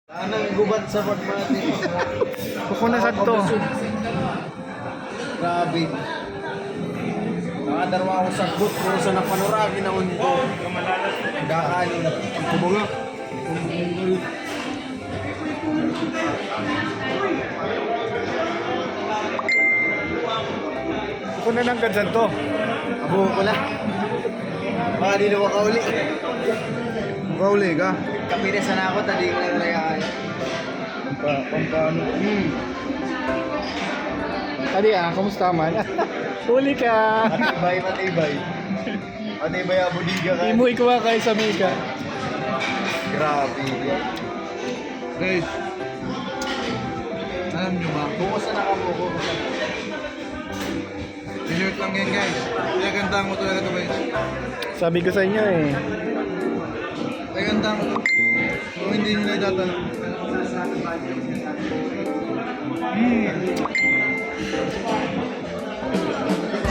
Anang gubat sa pagmati. Kukunasan to. Grabe. Nakadarwa ako sa gut kung sa napanuragi na unto. Gakanin. Kumunga. Kukunan ng gansan to. Abo ko lang. Baka di nawa ka uli. Kauli ka. Kapirisan na ako, tali ko lang kaya. Pampano. Tadi kamusta man? Huli ka. Matibay, matibay. Matibay ang budiga ka. Hindi mo ikaw kay sa Mika. Grabe. Guys. Alam nyo ba? Bukusan na ka po. T-shirt lang yan guys. Pinagandaan mo talaga ito guys. Sabi ko sa inyo eh. Pinagandaan mo ito. Kung hindi nyo na itatanong.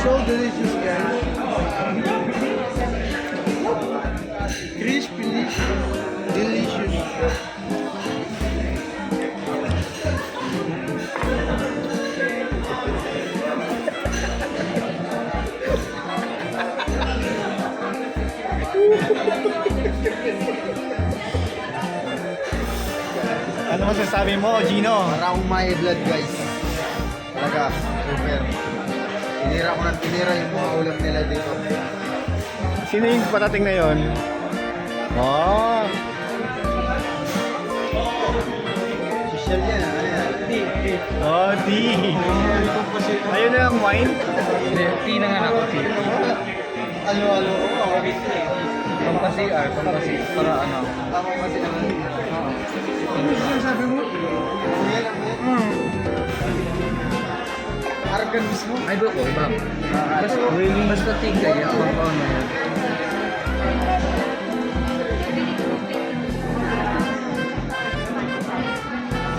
So delicious, guys. Crispy, delicious. Ano masasabi mo, Gino? Para akong may blood, guys. Talaga, super. Tinira ko ng tinira yung mga ulam nila dito. Sino yung patating na yon? Oh, Social yan, ah. Ayan. oh, tea. Ayun na ang wine. Tea na nga ako, tea. Alo-alo. Pampasi-R, para ano. Tama kasi naman. Sabi mo? Yan ang yan. Argan mismo. Ay, ko, iba. Basta tea kaya, compound na yan.